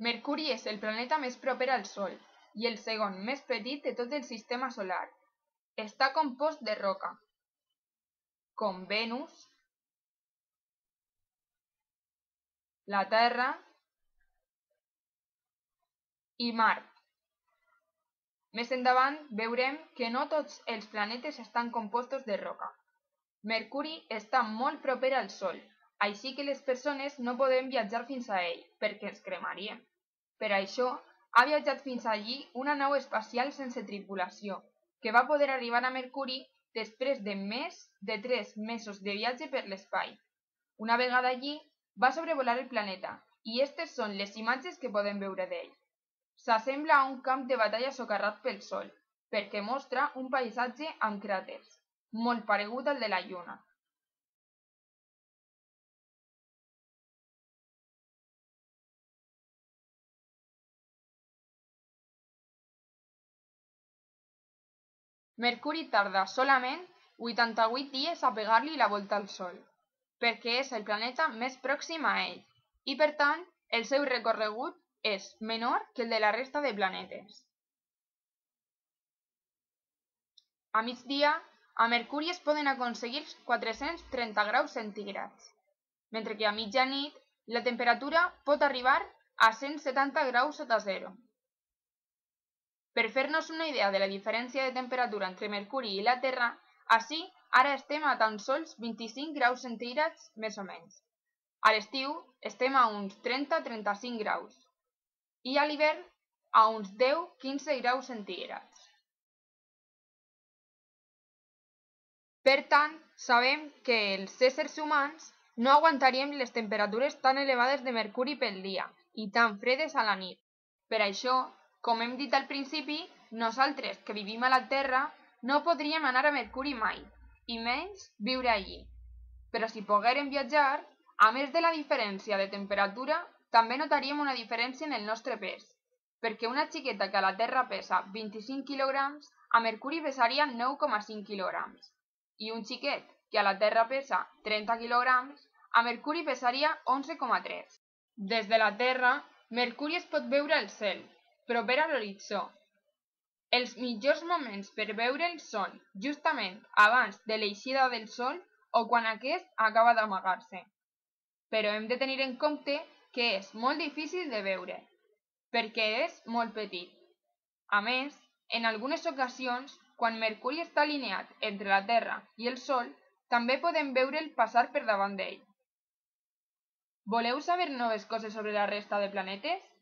Mercuri és el planeta més proper al Sol i el segon més petit de tot el sistema solar. Està compost de roca, com Venus, la Terra i Mart. Més endavant veurem que no tots els planetes estan compostos de roca. Mercuri està molt proper al Sol, així que les persones no podem viatjar fins a ell, perquè ens cremaríem. Per això, ha viatjat fins allí una nau espacial sense tripulació, que va poder arribar a Mercuri després de més de 3 mesos de viatge per l'espai. Una vegada allí, va sobrevolar el planeta, i aquestes són les imatges que podem veure d'ell. S'assembla a un camp de batalla socarrat pel Sol, perquè mostra un paisatge amb cràters, molt paregut al de la Lluna. Mercuri tarda solament 88 dies a pegar-li la volta al Sol, perquè és el planeta més pròxim a ell, i per tant el seu recorregut és menor que el de la resta de planetes. A migdia, a Mercuri es poden aconseguir 430 graus centígrads, mentre que a mitjanit la temperatura pot arribar a 170 graus sota zero. Per fer-nos una idea de la diferència de temperatura entre Mercuri i la Terra, ací ara estem a tan sols 25 graus centígrads més o menys. A l'estiu estem a uns 30-35 graus i a l'hivern a uns 10-15 graus centígrads. Per tant, sabem que els éssers humans no aguantaríem les temperatures tan elevades de Mercuri pel dia i tan fredes a la nit. Per això, com hem dit al principi, nosaltres que vivim a la Terra no podríem anar a Mercuri mai, i menys viure allí. Però si poguérem viatjar, a més de la diferència de temperatura, també notaríem una diferència en el nostre pes, perquè una xiqueta que a la Terra pesa 25 quilograms, a Mercuri pesaria 9,5 quilograms, i un xiquet que a la Terra pesa 30 quilograms, a Mercuri pesaria 11,3. Des de la Terra, Mercuri es pot veure al cel, proper a l'horitzó. Els millors moments per veure'l són justament abans de l'eixida del Sol o quan aquest acaba d'amagar-se. Però hem de tenir en compte que és molt difícil de veure, perquè és molt petit. A més, en algunes ocasions, quan Mercuri està alineat entre la Terra i el Sol, també podem veure'l passar per davant d'ell. Voleu saber noves coses sobre la resta de planetes?